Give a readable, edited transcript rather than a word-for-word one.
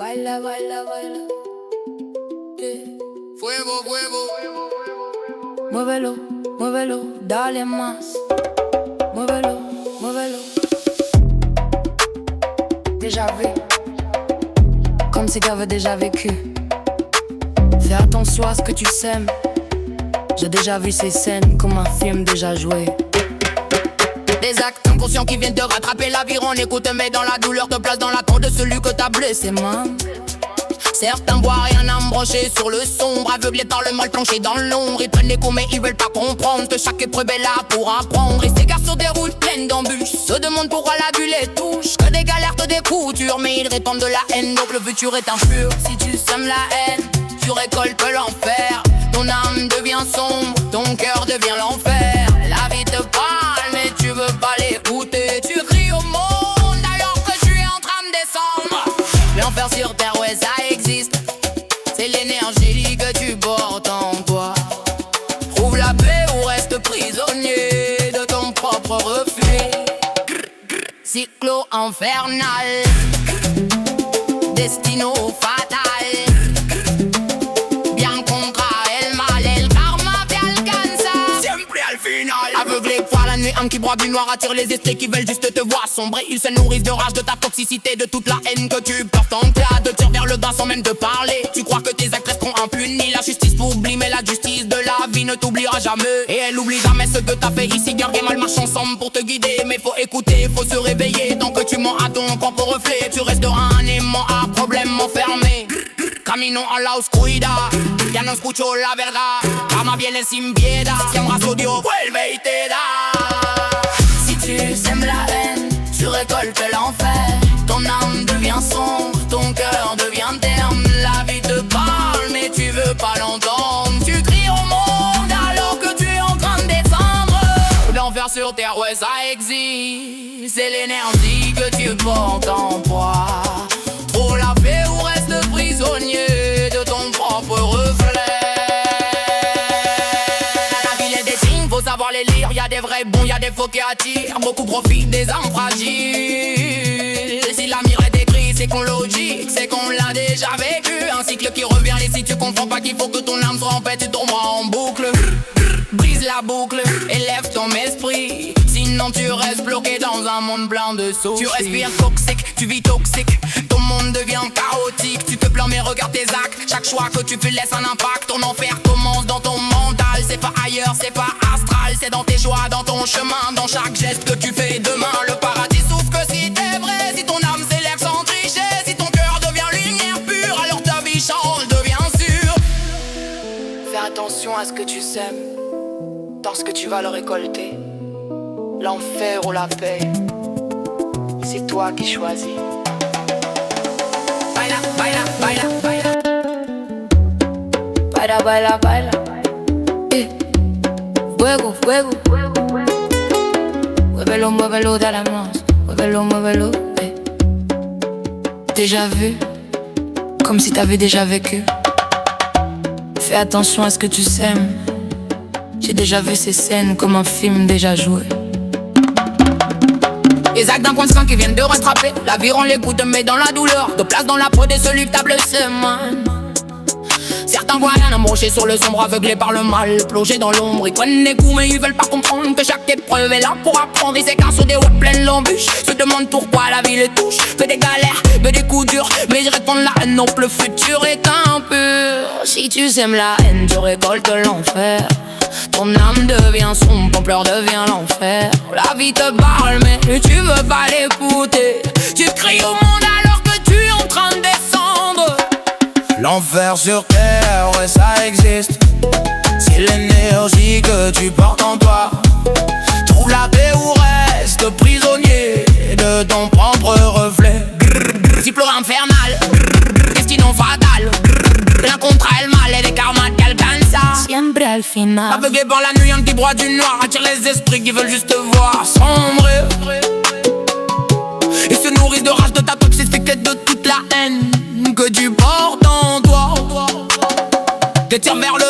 Baila, baila, baila. Yeah. Fuego, fuego. Muévelo, muévelo, dale más. Muévelo, muévelo. Déjà vu, comme si t'avais déjà vécu. Fais attention à ce que tu sèmes. J'ai déjà vu ces scènes comme un film déjà joué. Des actes inconscients qui viennent te rattraper. La vie on écoute mais dans la douleur te place dans la peau de celui que t'as blessé, man. Certains voient rien à me brancher sur le sombre, aveuglés par le mal plongé dans l'ombre. Ils prennent les coups mais ils veulent pas comprendre que chaque épreuve est là pour apprendre. Ils s'égarent sur des routes pleines d'embûches, se demandent pourquoi la bulle les touche. Que des galères, que des coups durs, mais ils répandent de la haine, donc le futur est impur. Si tu sèmes la haine, tu récoltes l'enfer. Ton âme devient sombre, ton cœur devient l'enfer. La vie te parle mais tu veux pas l'écouter. Tu cries au monde alors que tu es en train de descendre. L'enfer sur terre, ouais ça existe. C'est l'énergie que tu portes en toi. Trouve la paix ou reste prisonnier de ton propre reflet. Cyclo infernal, destino fatal. Bien contra el mal, el karma te alcanza. Siempre al final. Aveuglé par la nuit, âme qui broie du noir attire les esprits qui veulent juste te voir sombrer. Ils se nourrissent de rage, de ta toxicité, de toute la haine que tu portes en toi. Te tire vers le bas sans même te parler. Tu crois que tes actes resteront impunis. La justice t'oublie, mais la justice de la vie ne t'oubliera jamais. Et elle oublie jamais ce que t'as fait ici. Bien et mal marchent ensemble pour te guider. Mais faut écouter, faut se réveiller. Tant que tu mens à ton propre reflet, tu resteras un aimant à problème enfermé. Camino a la oscuridad, ya no escucho la verdad. Karma viene sin piedad, si amas odio, vuelve y te da. Si tu sèmes la haine, tu récoltes l'enfer. Ton âme devient sombre, ton cœur devient terne. La vie te parle mais tu veux pas l'entendre. Tu cries au monde alors que tu es en train de descendre. L'enfer sur terre, ouais ça existe. C'est l'énergie que tu portes en toi. Trouve la paix ou reste prisonnier de ton propre reflet. La ville est des signes, faut savoir les lire. Y'a des vrais bons, y'a des faux qui attirent. Beaucoup profitent des âmes fragiles. Si la mire est écrite, c'est qu'on logique, c'est qu'on l'a déjà vécu. Un cycle qui revient, et si tu comprends pas qu'il faut que ton âme soit en paix, tu tomberas en boucle. Brise la boucle, élève ton esprit. Sinon tu restes bloqué dans un monde plein de soucis. Tu respires toxique, tu vis toxique. Ton monde devient chaotique. Tu te plains mais regarde tes actes. Chaque choix que tu fais laisse un impact. Ton enfer commence dans ton mental. C'est pas ailleurs, c'est pas astral. C'est dans tes choix, dans ton chemin. Dans chaque geste que tu fais demain. Le paradis souffre que si t'es vrai. Si ton âme s'élève sans tricher. Si ton cœur devient lumière pure, alors ta vie change, devient sûre. Fais attention à ce que tu sèmes, parce que tu vas le récolter. L'enfer ou la paix, c'est toi qui choisis. Baila, baila, baila, baila. Baila, baila, baila. Eh. Fuego, fuego. Muévelo, muévelo, dale más. Muévelo, muévelo. Eh. Déjà vu, comme si t'avais déjà vécu. Fais attention à ce que tu sèmes. J'ai déjà vu ces scènes comme un film déjà joué. Les actes d'inconscient qui viennent de rattraper. La vie rend les coups de mais dans la douleur. De place dans la peau de celui que t'as blessé, man. Certains voient rien à brocher sur le sombre, aveuglés par le mal, plongés dans l'ombre. Ils prennent des coups mais ils veulent pas comprendre que chaque épreuve est là pour apprendre. Ils s'écartent sur des routes pleines d'embûches, se demandent pourquoi la vie les touche. Que des galères, que des coups durs, mais ils répondent la haine, donc le futur est impur. Si tu sèmes la haine, tu récoltes l'enfer. Ton âme devient sombre, ton pleur devient l'enfer. La vie te parle mais tu veux pas l'écouter. Tu cries au monde alors que tu es en train de descendre. L'enfer sur terre, ouais ça existe. C'est l'énergie que tu portes en toi. Trouve la paix ou reste prisonnier de ton propre reflet. Cycle infernal, destino fatal. L'un contre el mal et des karmas te alcanza. Siempre al final. Aveuglé par la nuit, un petit bras du noir attire les esprits qui veulent juste te voir sombrer. Ils se nourrissent de rage, de ta toxicité, de toute la haine que tu portes en toi. Te tire vers le